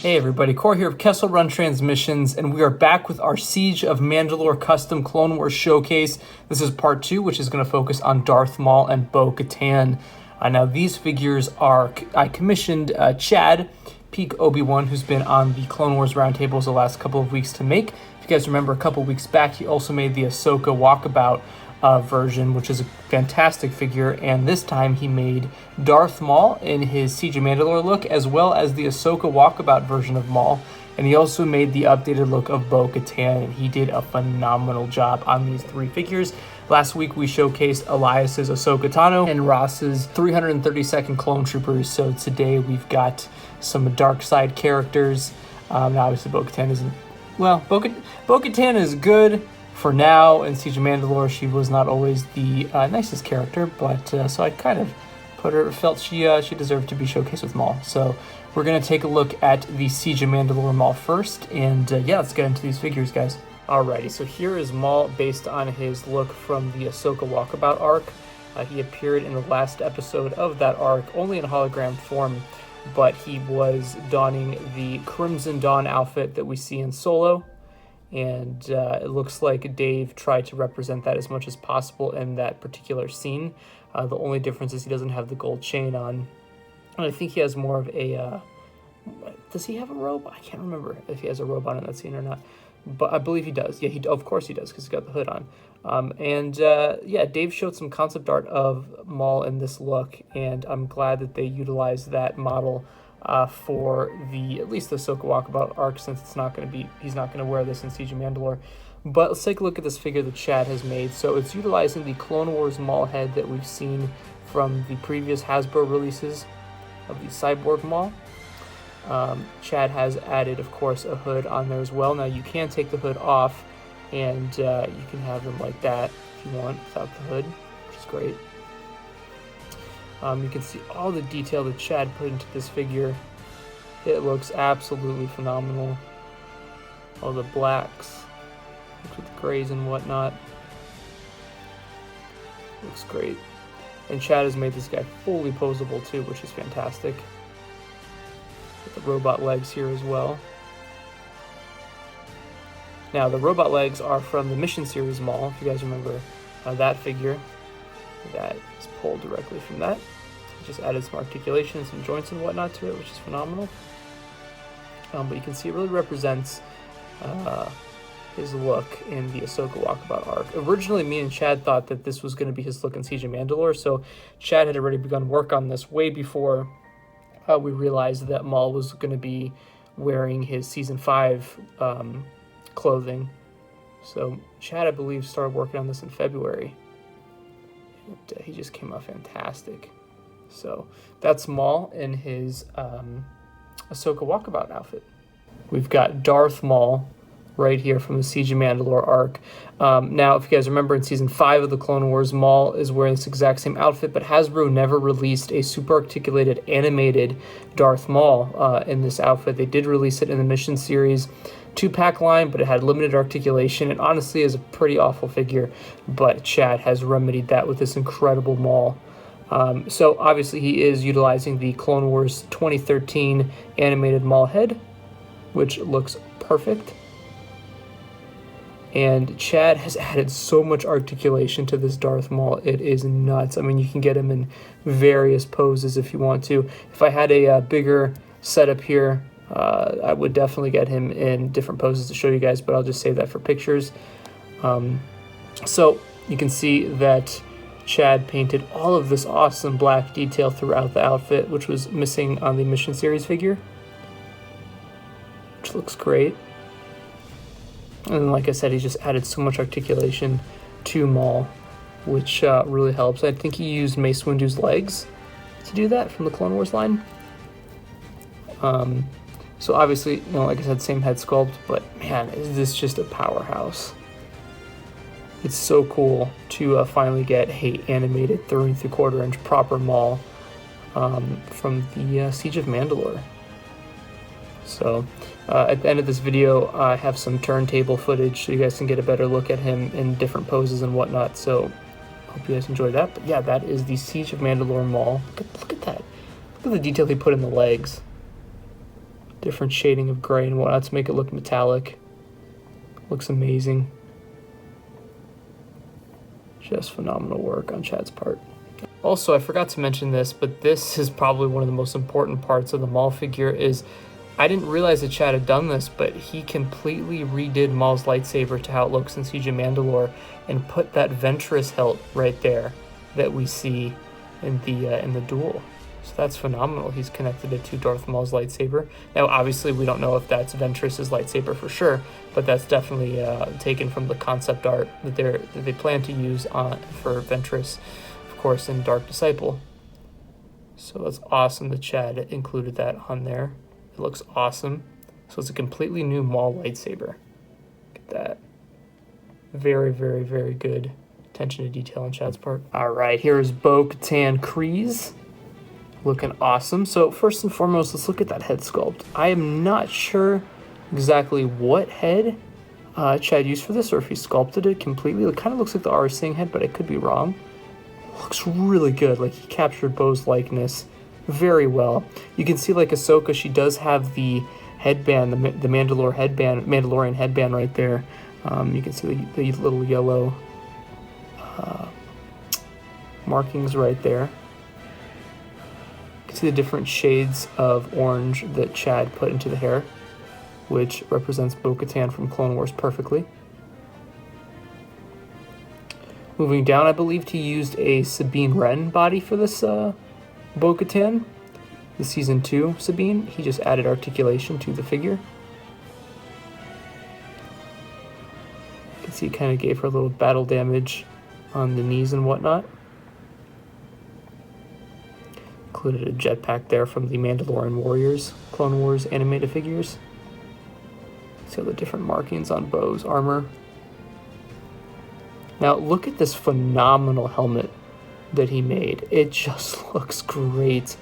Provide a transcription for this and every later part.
Hey everybody, Core here of Kessel Run Transmissions, and we are back with our Siege of Mandalore Custom Clone Wars Showcase. This is part 2, which is going to focus on Darth Maul and Bo-Katan. Now these figures are, I commissioned Chad, Peak Obi-Wan, who's been on the Clone Wars Roundtables the last couple of weeks to make. If you guys remember, a couple of weeks back, he also made the Ahsoka Walkabout version, which is a fantastic figure, and this time he made Darth Maul in his Siege of Mandalore look, as well as the Ahsoka Walkabout version of Maul, and he also made the updated look of Bo-Katan, and he did a phenomenal job on these three figures. Last week we showcased Elias's Ahsoka Tano and Ross's 332nd Clone Troopers, so today we've got some dark side characters. Now obviously Bo-Katan isn't, well, Bo-Katan is good for now. In Siege of Mandalore, she was not always the nicest character, but so I kind of felt she deserved to be showcased with Maul. So we're going to take a look at the Siege of Mandalore Maul first, and yeah, let's get into these figures, guys. Alrighty, so here is Maul based on his look from the Ahsoka Walkabout arc. He appeared in the last episode of that arc, only in hologram form, but he was donning the Crimson Dawn outfit that we see in Solo. And it looks like Dave tried to represent that as much as possible in that particular scene. The only difference is he doesn't have the gold chain on. And I think he has more of a... does he have a robe? I can't remember if he has a robe on in that scene or not. But I believe he does. Yeah, of course he does, because he's got the hood on. Yeah, Dave showed some concept art of Maul in this look, and I'm glad that they utilized that model for at least the Ahsoka Walkabout arc, since he's not going to wear this in Siege of Mandalore. But let's take a look at this figure that Chad has made. So it's utilizing the Clone Wars Maul head that we've seen from the previous Hasbro releases of the Cyborg Maul. Chad has added, of course, a hood on there as well. Now you can take the hood off, and you can have them like that if you want, without the hood, which is great. You can see all the detail that Chad put into this figure. It looks absolutely phenomenal. All the blacks, with the grays and whatnot. Looks great. And Chad has made this guy fully posable too, which is fantastic. With the robot legs here as well. Now the robot legs are from the Mission Series Maul, if you guys remember that figure. That is pulled directly from that. Just added some articulation, some joints and whatnot to it, which is phenomenal. But you can see it really represents his look in the Ahsoka Walkabout arc. Originally, me and Chad thought that this was going to be his look in Siege of Mandalore, so Chad had already begun work on this way before we realized that Maul was going to be wearing his Season 5 clothing. So Chad, I believe, started working on this in February. And he just came out fantastic. So that's Maul in his Ahsoka Walkabout outfit. We've got Darth Maul right here from the Siege of Mandalore arc. Now, if you guys remember, in Season 5 of the Clone Wars, Maul is wearing this exact same outfit, but Hasbro never released a super articulated animated Darth Maul in this outfit. They did release it in the Mission Series 2-pack line, but it had limited articulation, and honestly is a pretty awful figure, but Chad has remedied that with this incredible Maul. So obviously he is utilizing the Clone Wars 2013 animated Maul head, which looks perfect. And Chad has added so much articulation to this Darth Maul, it is nuts. I mean, you can get him in various poses if you want to. If I had a bigger setup here, I would definitely get him in different poses to show you guys, but I'll just save that for pictures. So you can see that Chad painted all of this awesome black detail throughout the outfit, which was missing on the Mission Series figure, which looks great. And like I said, he just added so much articulation to Maul, which really helps. I think he used Mace Windu's legs to do that from the Clone Wars line. So obviously, like I said, same head sculpt, but man, is this just a powerhouse. It's so cool to finally get a animated 3¾ inch proper Maul from the Siege of Mandalore. So at the end of this video, I have some turntable footage so you guys can get a better look at him in different poses and whatnot. So hope you guys enjoyed that. But yeah, that is the Siege of Mandalore Maul. Look at that. Look at the detail he put in the legs. different shading of gray and whatnot to make it look metallic. Looks amazing. Just phenomenal work on Chad's part. Also, I forgot to mention this, but this is probably one of the most important parts of the Maul figure is I didn't realize that Chad had done this, but he completely redid Maul's lightsaber to how it looks in Siege of Mandalore and put that Ventress hilt right there that we see in the duel. So that's phenomenal. He's connected it to Darth Maul's lightsaber. Now, obviously, we don't know if that's Ventress's lightsaber for sure, but that's definitely taken from the concept art that they plan to use for Ventress, of course, in Dark Disciple. So that's awesome that Chad included that on there. It looks awesome. So it's a completely new Maul lightsaber. Look at that. Very, very, very good attention to detail on Chad's part. All right, here's Bo-Katan Kryze. Looking awesome. So first and foremost, let's look at that head sculpt. I am not sure exactly what head Chad used for this, or if he sculpted it completely. It kind of looks like the Aurra Sing head, but I could be wrong. Looks really good. Like, he captured Bo's likeness very well. You can see, like, Ahsoka, she does have the headband, the Mandalorian headband right there. You can see the little yellow markings right there. You can see the different shades of orange that Chad put into the hair, which represents Bo-Katan from Clone Wars perfectly. Moving down, I believed he used a Sabine Wren body for this Bo-Katan, the Season 2 Sabine. He just added articulation to the figure. You can see he kind of gave her a little battle damage on the knees and whatnot. Included a jetpack there from the Mandalorian Warriors, Clone Wars animated figures. See all the different markings on Bo's armor. Now look at this phenomenal helmet that he made. It just looks great.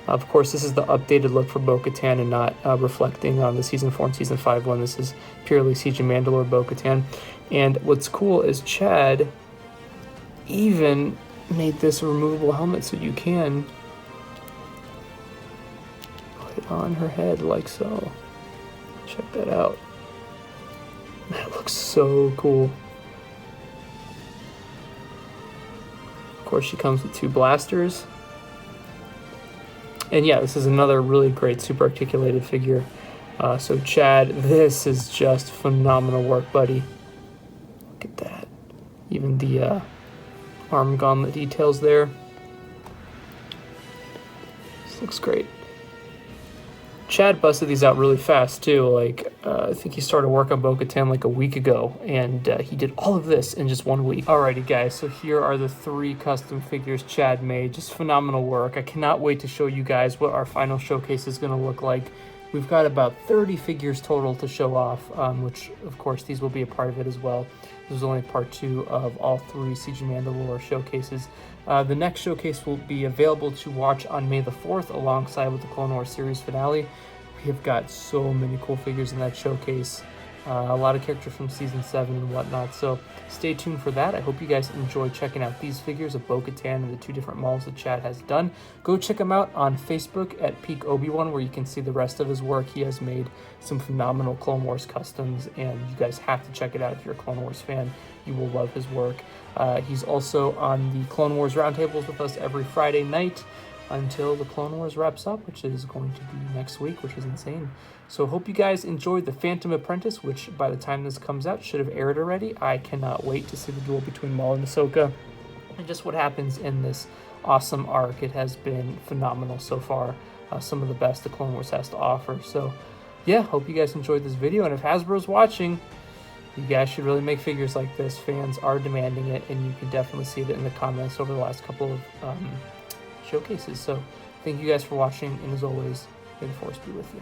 Of course, this is the updated look for Bo-Katan and not reflecting on the Season 4 and Season 5 one. This is purely Siege of Mandalore Bo-Katan. And what's cool is Chad even made this a removable helmet so you can put it on her head like so. Check that out. That looks so cool. Of course, she comes with 2 blasters. And yeah, this is another really great super articulated figure. So Chad, this is just phenomenal work, buddy. Look at that. Even the arm gauntlet details there. This looks great. Chad busted these out really fast too. Like, I think he started work on Bo-Katan like a week ago, and he did all of this in just 1 week. Alrighty guys, so here are the 3 custom figures Chad made. Just phenomenal work. I cannot wait to show you guys what our final showcase is going to look like. We've got about 30 figures total to show off, which of course these will be a part of it as well. This is only part 2 of all 3 Siege of Mandalore showcases. The next showcase will be available to watch on May the 4th alongside with the Clone Wars series finale. We have got so many cool figures in that showcase. A lot of characters from Season 7 and whatnot, so stay tuned for that. I hope you guys enjoy checking out these figures of Bo-Katan and the 2 different Mauls that Chad has done. Go check him out on Facebook at Peak Obi-Wan, where you can see the rest of his work. He has made some phenomenal Clone Wars customs, and you guys have to check it out if you're a Clone Wars fan. You will love his work. He's also on the Clone Wars Roundtables with us every Friday night until the Clone Wars wraps up, which is going to be next week, which is insane. So hope you guys enjoyed The Phantom Apprentice, which by the time this comes out should have aired already. I cannot wait to see the duel between Maul and Ahsoka and just what happens in this awesome arc. It has been phenomenal so far. Some of the best the Clone Wars has to offer. So yeah, hope you guys enjoyed this video, and if Hasbro's watching, you guys should really make figures like this. Fans are demanding it, and you can definitely see it in the comments over the last couple of showcases. So thank you guys for watching, and as always, may the Force be with you.